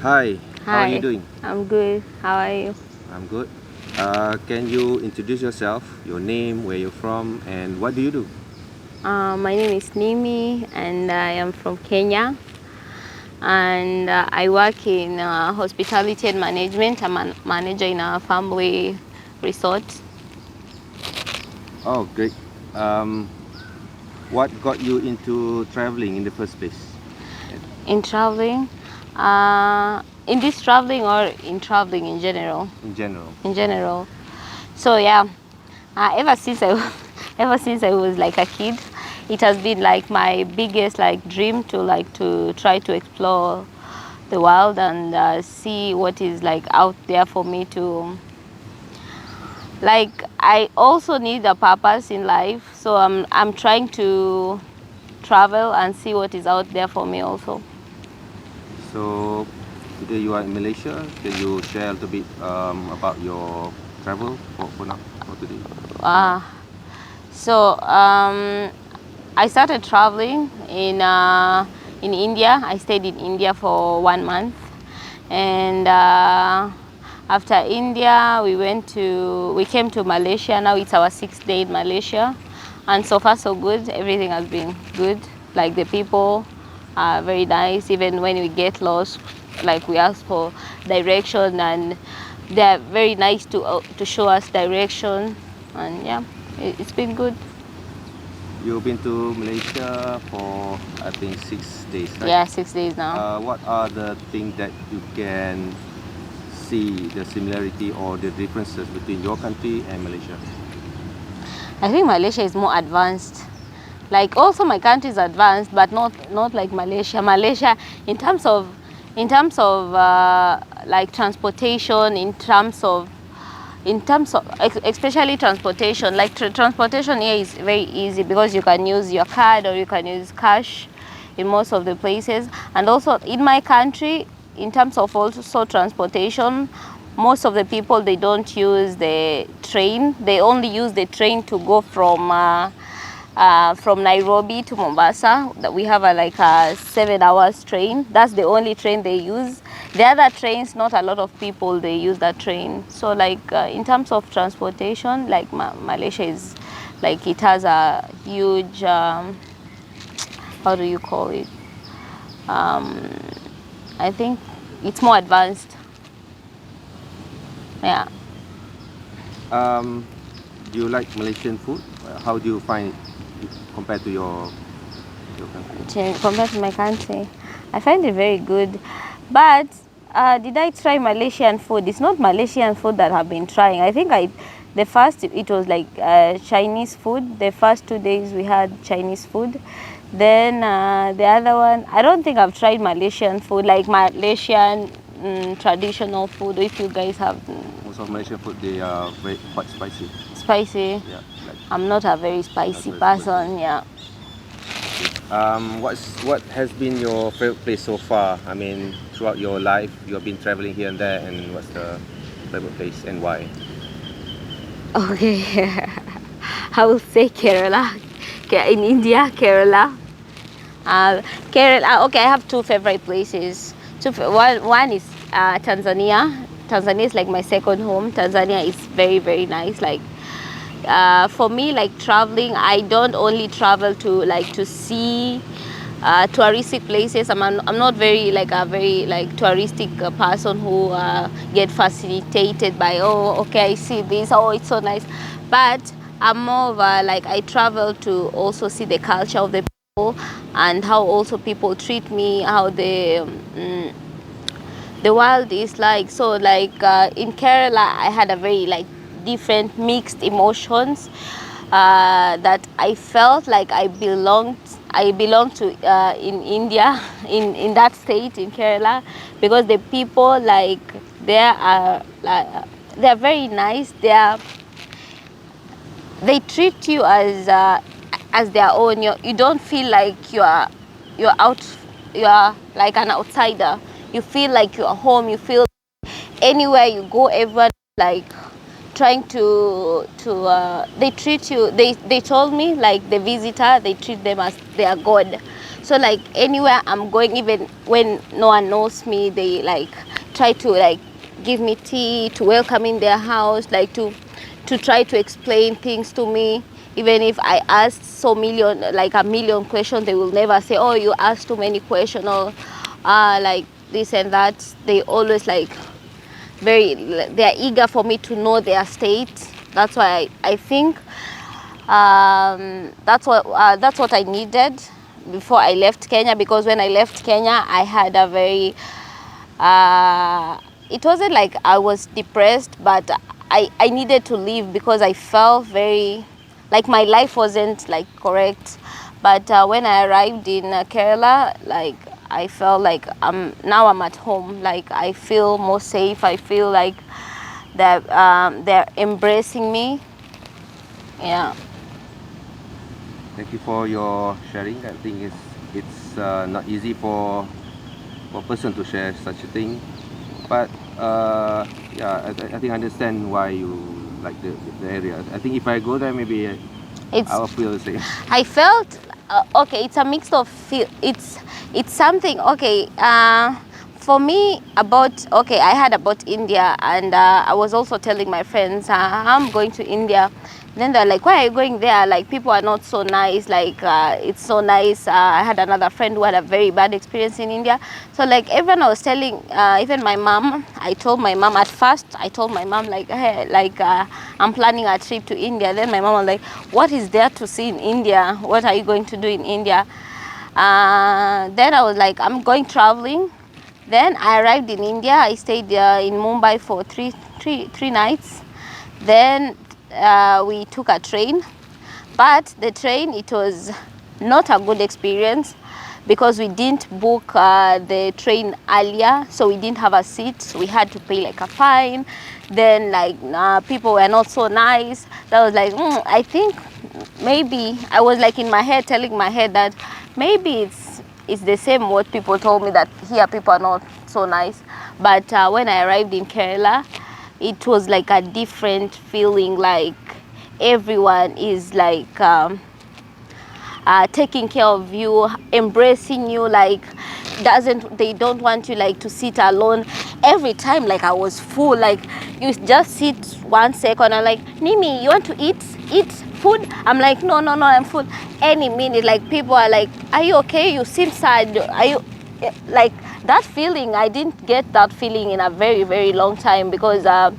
Hi, how are you Hi, doing? I'm good. How are you? I'm good. Can you introduce yourself, your name, where you're from, and what do you do? My name is Nimmie and I am from Kenya. And I work in hospitality and management. I'm a manager in a family resort. Oh, great. Um, what got you into traveling in the first place? In traveling, in this traveling or in traveling in general? In general. In general. So yeah, ever since ever since I was like a kid, it has been like my biggest like dream to try to explore the world and see what is like out there for me to like. I also need a purpose in life, so I'm trying to travel and see what is out there for me also. So, today you are in Malaysia. Can you share a little bit about your travel for now, for today? uh, so I started traveling in India. I stayed in India for 1 month, and after India, we came to Malaysia. Now it's our 6th day in Malaysia, and so far so good. Everything has been good. Like the people are very nice. Even when we get lost, like we ask for direction, and they're very nice to show us direction. And yeah, it's been good. You've been to Malaysia for I think 6 days, right? Yeah, 6 days now. What are the things that you can see the similarity or the differences between your country and Malaysia? I think Malaysia is more advanced. Like also my country is advanced, but not like Malaysia. Malaysia, in terms of like transportation, especially transportation. Like transportation here is very easy because you can use your card or you can use cash in most of the places. And also in my country, in terms of also transportation, most of the people, they don't use the train. They only use the train to go from Nairobi to Mombasa. That we have like a 7 hours train. That's the only train they use. The other trains, not a lot of people they use that train. So like in terms of transportation, like Malaysia is like, it has a huge how do you call it, I think it's more advanced. Yeah. Do you like Malaysian food? How do you find it compared to your country? Compared to my country, I find it very good. But did I try Malaysian food? It's not Malaysian food that I've been trying. I think the first, it was like Chinese food. The first 2 days we had Chinese food. Then the other one, I don't think I've tried Malaysian food, like Malaysian traditional food. If you guys have Most of Malaysian food, they are quite spicy. spicy. Yeah. Like, I'm not a very spicy very person. spicy. Yeah. what has been your favorite place so far? I mean, throughout your life, you have been traveling here and there, and what's the favorite place and why? Okay. I will say Kerala. In India, Kerala. Kerala. Okay, I have two favorite places. One is Tanzania. Tanzania is like my second home. Tanzania is very very nice. Like for me, like traveling, I don't only travel to see touristic places. I'm not very like a very like touristic person who get fascinated by, oh okay, I see this, oh it's so nice. But I'm more of a, like, I travel to also see the culture of the people and how also people treat me, how the world is like. So like in Kerala, I had a very like different mixed emotions that I felt like I belong to in India, in that state, in Kerala, because the people, like, they're very nice. They treat you as their own. You don't feel like you're out, you're like an outsider. You feel like you're home. You feel anywhere you go, everyone like trying to they treat you, they told me like the visitor, they treat them as their god. So like anywhere I'm going, even when no one knows me, they like try to like give me tea, to welcome in their house, like to try to explain things to me. Even if I asked a million questions, they will never say, oh, you asked too many questions, or like this and that. They always like they're eager for me to know their state. That's why I think that's what I needed before I left Kenya, because when I left Kenya, I had a very it wasn't like I was depressed, but I needed to leave because I felt very like my life wasn't like correct. But when I arrived in Kerala, like I felt like now I'm at home. Like I feel more safe. I feel like that they're embracing me. Yeah. Thank you for your sharing. I think it's not easy for a person to share such a thing, but yeah, I think I understand why you like the area. I think if I go there, maybe I will feel the same. I felt okay. It's a mix of feel. It's something okay. For me, about okay, I heard about India, and I was also telling my friends I'm going to India. Then they're like, why are you going there? Like people are not so nice. Like it's so nice. I had another friend who had a very bad experience in India. So like everyone was telling, even my mom. I told my mom at first. I told my mom like, hey, like I'm planning a trip to India. Then my mom was like, what is there to see in India? What are you going to do in India? Then I was like, I'm going traveling. Then I arrived in India. I stayed in Mumbai for three nights. Then we took a train, but the train, it was not a good experience because we didn't book the train earlier, so we didn't have a seat. So we had to pay like a fine. Then like people were not so nice. That was like I think maybe I was like in my head telling my head that maybe it's the same what people told me, that here people are not so nice. But when I arrived in Kerala, it was like a different feeling. Like everyone is like taking care of you, embracing you, like they don't want you like to sit alone every time. Like I was full, like you just sit 1 second, I'm like, Nimmie, you want to eat food? I'm like, no, I'm full. Any minute, like people are like, are you okay? You seem sad. Are you like that feeling? I didn't get that feeling in a very, very long time, because I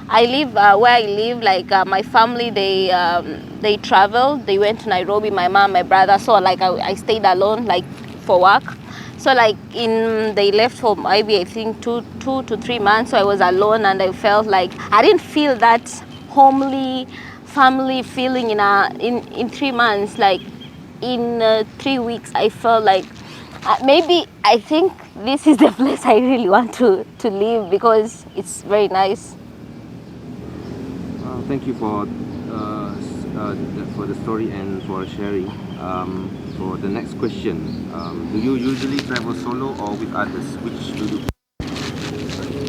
live where I live, like my family, they traveled. They went to Nairobi, my mom, my brother. So like I stayed alone, like for work. So like they left for maybe I think two to 3 months. So I was alone, and I felt like I didn't feel that homely family feeling in 3 months. Like in 3 weeks, I felt like maybe I think this is the place I really want to live, because it's very nice. Thank you for the story and for sharing. For the next question, do you usually travel solo or with others? Which do you?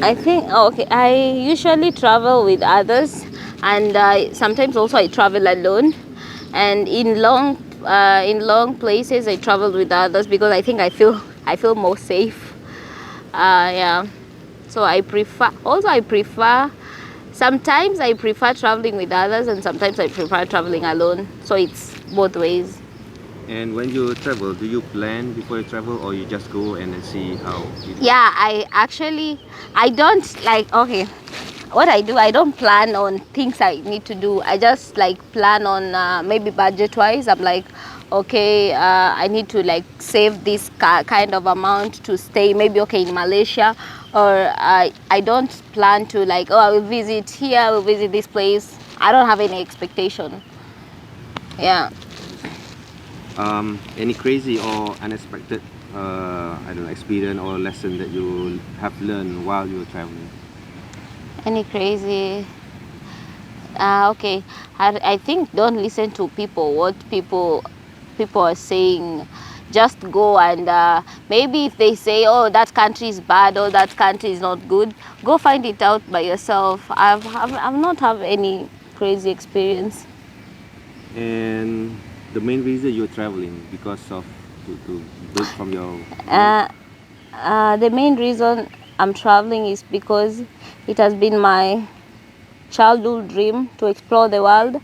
I think okay. I usually travel with others, and sometimes also I travel alone. And in long places, I travel with others because I think I feel more safe. Yeah. So I prefer. Sometimes I prefer traveling with others, and sometimes I prefer traveling alone. So it's both ways. And when you travel, do you plan before you travel, or you just go and then see how it is? Yeah, I don't like, okay, what I do, I don't plan on things I need to do. I just like plan on maybe budget wise. I'm like, okay, I need to like save this kind of amount to stay maybe okay in Malaysia, or I don't plan to like, oh, I will visit here, I will visit this place. I don't have any expectation. Yeah. Any crazy or unexpected I don't know, experience or lesson that you have learned while you were traveling? Any crazy? Okay. I think don't listen to people. What people are saying. Just go, and maybe if they say, oh, that country is bad or that country is not good, go find it out by yourself. I've not have any crazy experience. And the main reason you're traveling, because of to do it from your The main reason I'm traveling is because it has been my childhood dream to explore the world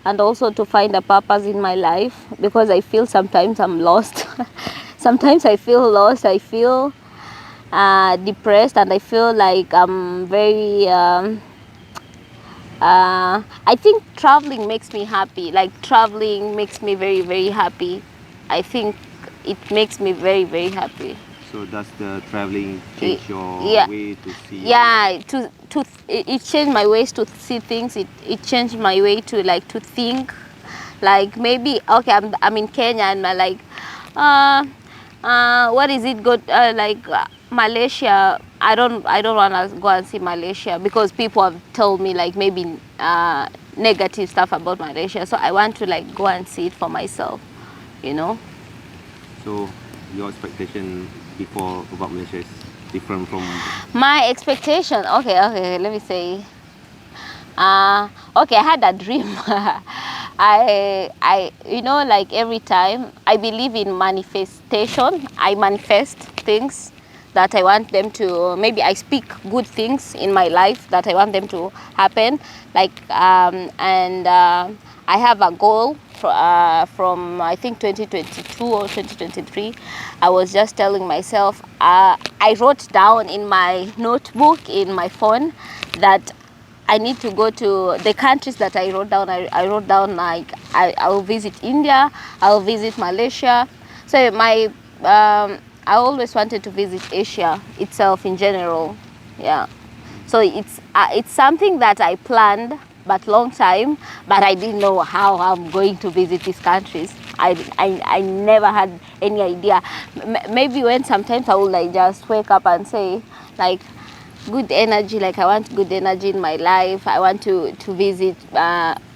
and also to find a purpose in my life, because I feel sometimes I'm lost. Sometimes I feel lost, I feel depressed, and I feel like I'm very I think traveling makes me happy. Like traveling makes me very, very happy. I think it makes me very, very happy. So does the traveling change your Yeah. way to see? Yeah, it changed my ways to see things. It changed my way to like to think. Like maybe okay, I'm in Kenya and I'm like, what is it good Malaysia? I don't want to go and see Malaysia because people have told me like maybe negative stuff about Malaysia. So I want to like go and see it for myself, you know. So your expectation before about Malaysia is different from My expectation, okay, let me say. Okay, I had a dream. You know, like every time I believe in manifestation. I manifest things that I want them to, maybe I speak good things in my life that I want them to happen. Like, I have a goal from I think 2022 or 2023. I was just telling myself, I wrote down in my notebook in my phone that I need to go to the countries that I wrote down. I wrote down like I will visit India, I will visit Malaysia. So my I always wanted to visit Asia itself in general. Yeah. So it's something that I planned but long time, but I didn't know how I'm going to visit these countries. I never had any idea. Maybe when sometimes I will like just wake up and say like good energy, like I want good energy in my life. I want to visit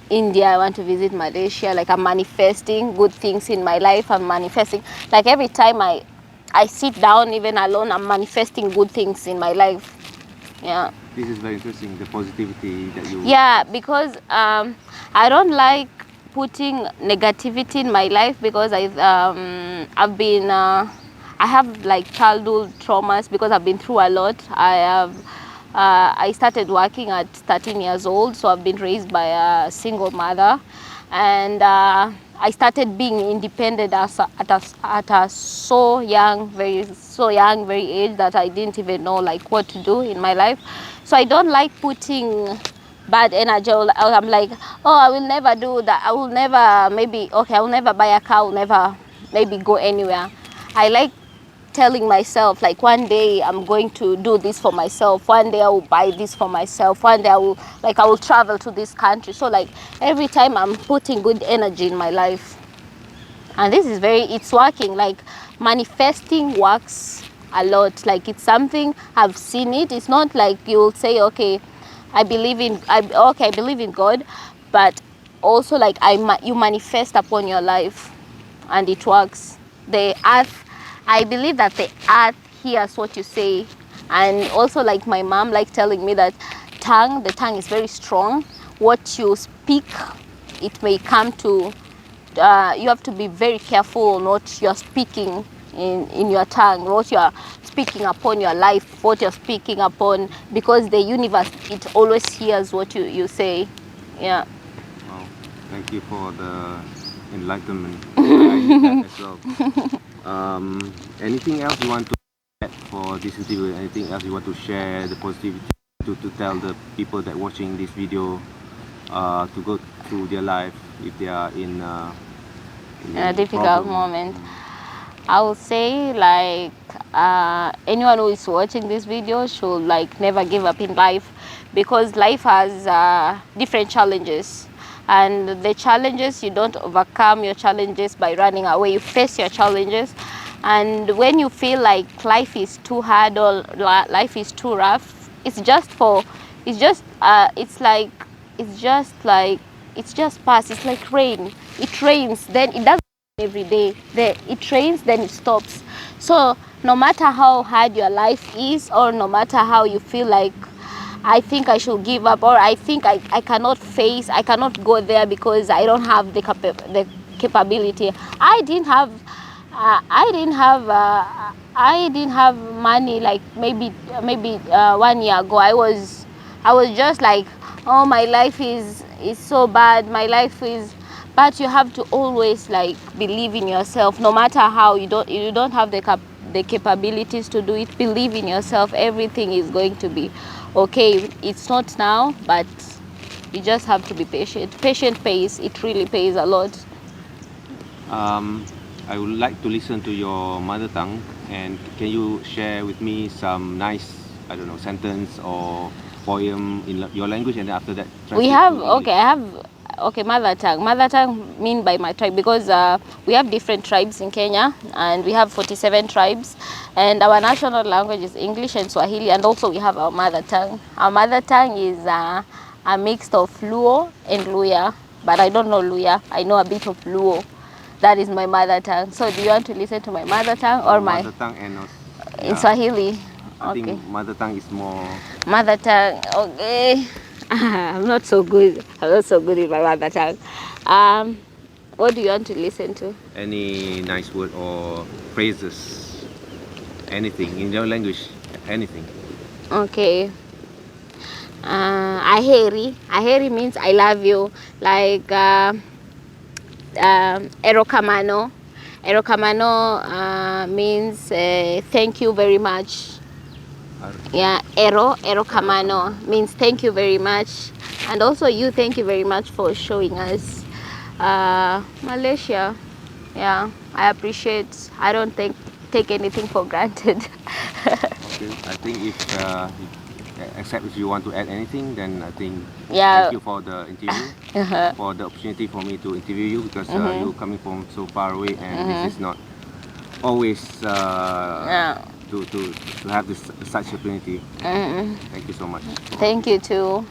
India, I want to visit Malaysia. Like I'm manifesting good things in my life. I'm manifesting like every time I sit down even alone, I'm manifesting good things in my life. Yeah. This is very interesting, the positivity that you... Yeah, because I don't like putting negativity in my life because I've been I have like childhood traumas because I've been through a lot. I started working at 13 years old, so I've been raised by a single mother, and I started being independent at a so young, very age that I didn't even know like what to do in my life. So I don't like putting bad energy. I'm like, oh, I will never do that. I will never, maybe, okay, I will never buy a car. I will never maybe go anywhere. I like telling myself like one day I'm going to do this for myself. One day I will buy this for myself. One day I will travel to this country. So like every time I'm putting good energy in my life. And this is it's working. Like manifesting works a lot. Like it's something I've seen it. It's not like you'll say, okay, I believe in God, but also like you manifest upon your life and it works. The earth, I believe that the earth hears what you say. And also like my mom like telling me that the tongue is very strong. What you speak, it may come to, you have to be very careful on what you're speaking in your tongue, what you're speaking upon your life, what you're speaking upon, because the universe, it always hears what you say. Yeah. Wow, thank you for the enlightenment. I need that as well. Anything else you want to add for this interview? Anything else you want to share, the positivity to tell the people that watching this video to go through their life if they are in a difficult moment? I would say like anyone who is watching this video should like never give up in life, because life has different challenges, and the challenges, you don't overcome your challenges by running away. You face your challenges, and when you feel like life is too hard or life is too rough, it's just past. It's like rain. It rains, then it doesn't every day. It rains, then it stops. So no matter how hard your life is, or no matter how you feel like I think I should give up, or I think I cannot go there because I don't have the capability. I didn't have I didn't have money like maybe 1 year ago. I was just like, oh, my life is so bad, my life is, but you have to always like believe in yourself, no matter how you don't have the capabilities to do it. Believe in yourself, everything is going to be okay. It's not now, but you just have to be patient. Patient pays, it really pays a lot. I would like to listen to your mother tongue, and can you share with me some nice, I don't know, sentence or poem in your language, and then after that We translate have, to English? okay, I have, okay, mother tongue. Mother tongue mean by my tribe, because we have different tribes in Kenya, and we have 47 tribes, and our national language is English and Swahili, and also we have our mother tongue. Our mother tongue is a mix of Luo and Luya, but I don't know Luya. I know a bit of Luo. That is my mother tongue. So do you want to listen to my mother tongue or my mother tongue and also, in Swahili? I Okay. think mother tongue is more. Mother tongue, okay. I'm not so good. I'm not so good in my mother tongue. What do you want to listen to? Any nice word or phrases, anything in your language, anything. Okay. Aheri. Aheri means I love you. Like erokamano. Erokamano means thank you very much. Yeah, erokamano means thank you very much. And also you, thank you very much for showing us Malaysia. Yeah, I appreciate. I don't take anything for granted. Okay, I think except if you want to add anything, then I think Yeah. thank you for the interview, for the opportunity for me to interview you, because you're coming from so far away, and this is not always Yeah. to have this such opportunity. Thank you so much. Thank you too.